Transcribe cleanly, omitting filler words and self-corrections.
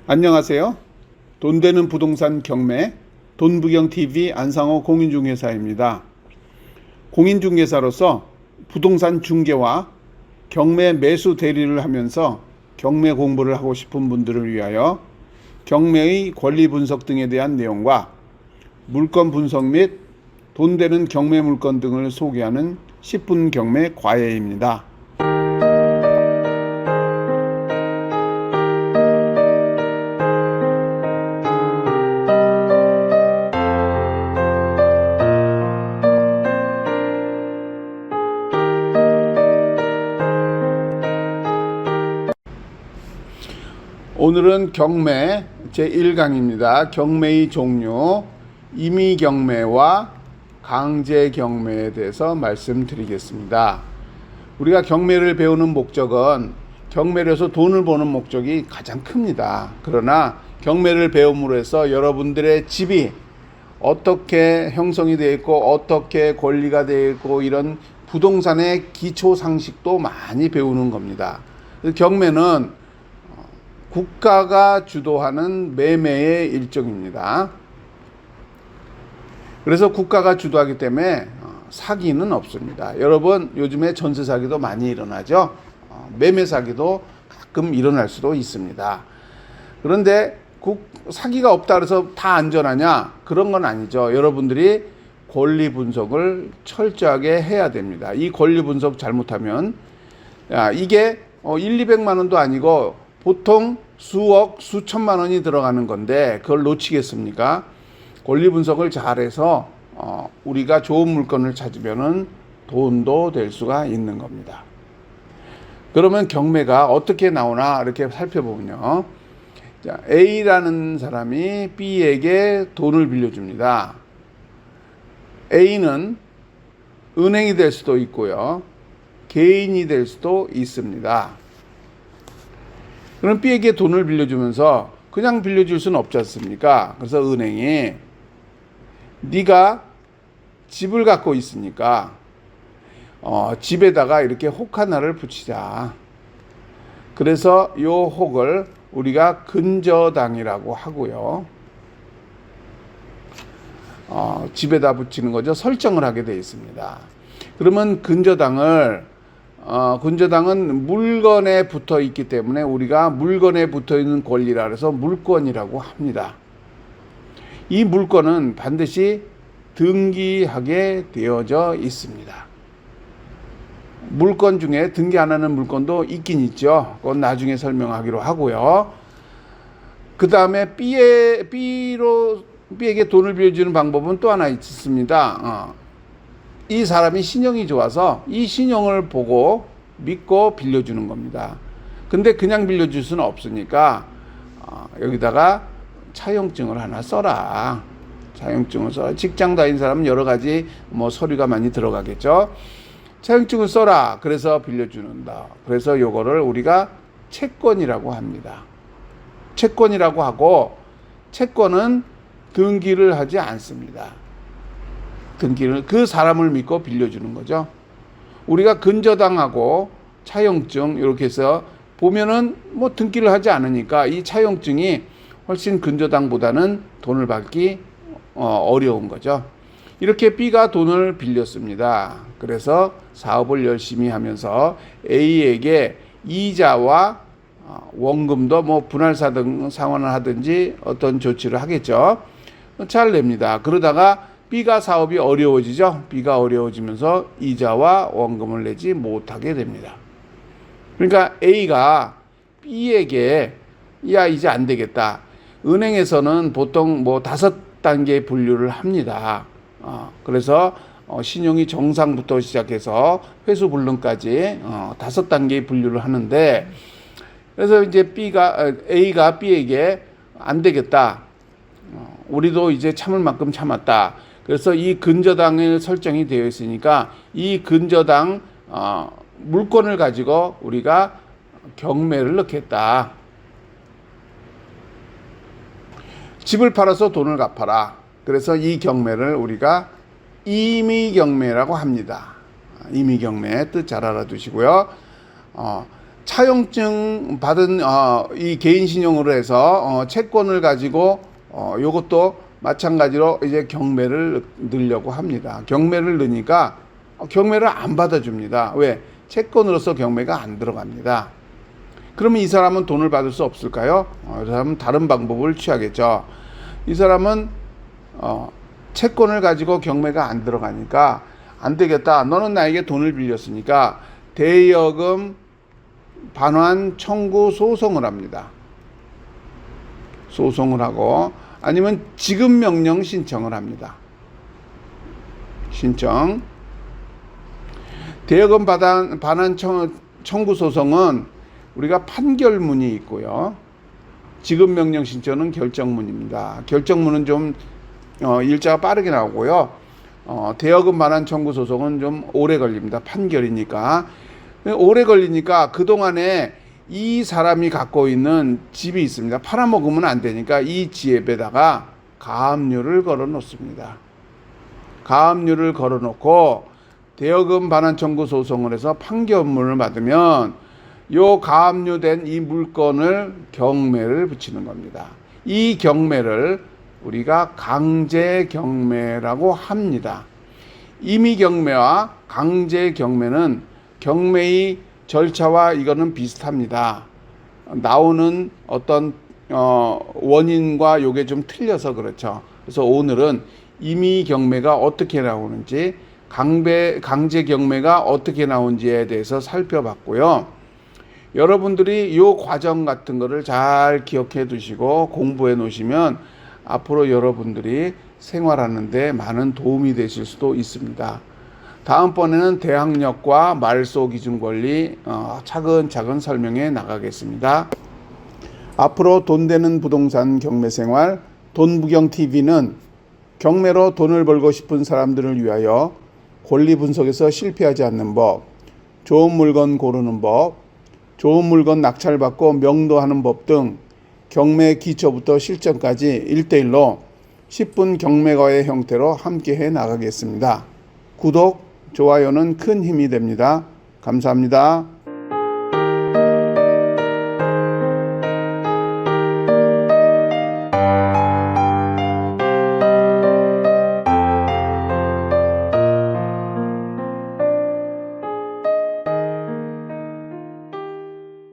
안녕하세요. 돈 되는 부동산 경매 돈부경TV 안상호 공인중개사입니다. 공인중개사로서 부동산 중개와 경매 매수 대리를 하면서 경매 공부를 하고 싶은 분들을 위하여 경매의 권리 분석 등에 대한 내용과 물건 분석 및 돈 되는 경매 물건 등을 소개하는 10분 경매 과외입니다. 오늘은 경매 제1강입니다. 경매의 종류, 임의경매와 강제경매에 대해서 말씀드리겠습니다. 우리가 경매를 배우는 목적은 경매를 해서 돈을 버는 목적이 가장 큽니다. 그러나 경매를 배움으로 해서 여러분들의 집이 어떻게 형성이 되어 있고 어떻게 권리가 되어 있고 이런 부동산의 기초 상식도 많이 배우는 겁니다. 경매는 국가가 주도하는 매매의 일종입니다. 그래서 국가가 주도하기 때문에 사기는 없습니다. 여러분, 요즘에 전세 사기도 많이 일어나죠. 매매 사기도 가끔 일어날 수도 있습니다. 그런데 사기가 없다 그래서 다 안전하냐? 그런 건 아니죠. 여러분들이 권리 분석을 철저하게 해야 됩니다. 이 권리 분석 잘못하면 이게 200만 원도 아니고 보통 수억, 수천만 원이 들어가는 건데 그걸 놓치겠습니까? 권리 분석을 잘해서 우리가 좋은 물건을 찾으면은 돈도 될 수가 있는 겁니다. 그러면 경매가 어떻게 나오나 이렇게 살펴보면요. 자, A라는 사람이 B에게 돈을 빌려줍니다. A는 은행이 될 수도 있고요. 개인이 될 수도 있습니다. 그럼 B에게 돈을 빌려주면서 그냥 빌려줄 수는 없지 않습니까? 그래서 은행이 네가 집을 갖고 있으니까 집에다가 이렇게 혹 하나를 붙이자. 그래서 이 혹을 우리가 근저당이라고 하고요. 집에다 붙이는 거죠. 설정을 하게 되어 있습니다. 그러면 근저당은 물건에 붙어 있기 때문에 우리가 물건에 붙어 있는 권리라 해서 물권이라고 합니다. 이 물건은 반드시 등기하게 되어져 있습니다. 물건 중에 등기 안 하는 물건도 있긴 있죠. 그건 나중에 설명하기로 하고요. 그 다음에 B에게 돈을 빌려주는 방법은 또 하나 있습니다. 이 사람이 신용이 좋아서 이 신용을 보고 믿고 빌려주는 겁니다. 근데 그냥 빌려줄 수는 없으니까 여기다가 차용증을 하나 써라. 차용증을 써라. 직장 다니는 사람은 여러 가지 서류가 많이 들어가겠죠. 차용증을 써라. 그래서 빌려주는다. 그래서 요거를 우리가 채권이라고 합니다. 채권이라고 하고 채권은 등기를 하지 않습니다. 등기를 그 사람을 믿고 빌려주는 거죠. 우리가 근저당하고 차용증 이렇게 해서 보면은 등기를 하지 않으니까 이 차용증이 훨씬 근저당보다는 돈을 받기 어려운 거죠. 이렇게 B가 돈을 빌렸습니다. 그래서 사업을 열심히 하면서 A에게 이자와 원금도 분할사 등 상환을 하든지 어떤 조치를 하겠죠. 잘 냅니다. 그러다가 B가 사업이 어려워지죠. B가 어려워지면서 이자와 원금을 내지 못하게 됩니다. 그러니까 A가 B에게 이제 안 되겠다. 은행에서는 보통 5단계 분류를 합니다. 그래서 신용이 정상부터 시작해서 회수불능까지 5단계 분류를 하는데 그래서 이제 A가 B에게 안 되겠다. 우리도 이제 참을 만큼 참았다. 그래서 이 근저당을 설정이 되어 있으니까 이 근저당 물건을 가지고 우리가 경매를 넣겠다. 집을 팔아서 돈을 갚아라. 그래서 이 경매를 우리가 임의경매라고 합니다. 임의경매 뜻 잘 알아두시고요. 차용증 받은 이 개인신용으로 해서 채권을 가지고 요것도 마찬가지로 이제 경매를 넣으려고 합니다. 경매를 넣으니까 경매를 안 받아줍니다. 왜? 채권으로서 경매가 안 들어갑니다. 그러면 이 사람은 돈을 받을 수 없을까요? 이 사람은 다른 방법을 취하겠죠. 이 사람은 채권을 가지고 경매가 안 들어가니까 안 되겠다. 너는 나에게 돈을 빌렸으니까 대여금 반환 청구 소송을 합니다. 소송을 하고 아니면 지급 명령 신청을 합니다. 신청. 대여금 반환 청구 소송은 우리가 판결문이 있고요. 지급 명령 신청은 결정문입니다. 결정문은 좀 일자가 빠르게 나오고요. 대여금 반환 청구 소송은 좀 오래 걸립니다. 판결이니까. 오래 걸리니까 그동안에 이 사람이 갖고 있는 집이 있습니다. 팔아먹으면 안 되니까 이 집에다가 가압류를 걸어 놓습니다. 가압류를 걸어 놓고 대여금 반환 청구 소송을 해서 판결문을 받으면 요 가압류된 이 물건을 경매를 붙이는 겁니다. 이 경매를 우리가 강제 경매라고 합니다. 임의 경매와 강제 경매는 경매의 절차와 이거는 비슷합니다. 나오는 어떤 원인과 요게 좀 틀려서 그렇죠. 그래서 오늘은 임의 경매가 어떻게 나오는지 강제 경매가 어떻게 나오는지에 대해서 살펴봤고요. 여러분들이 이 과정 같은 거를 잘 기억해 두시고 공부해 놓으시면 앞으로 여러분들이 생활하는 데 많은 도움이 되실 수도 있습니다. 다음번에는 대항력과 말소 기준 권리 차근차근 설명해 나가겠습니다. 앞으로 돈 되는 부동산 경매 생활 돈부경TV는 경매로 돈을 벌고 싶은 사람들을 위하여 권리 분석에서 실패하지 않는 법, 좋은 물건 고르는 법, 좋은 물건 낙찰받고 명도하는 법 등 경매 기초부터 실전까지 1:1로 10분 경매과의 형태로 함께해 나가겠습니다. 구독, 좋아요는 큰 힘이 됩니다. 감사합니다.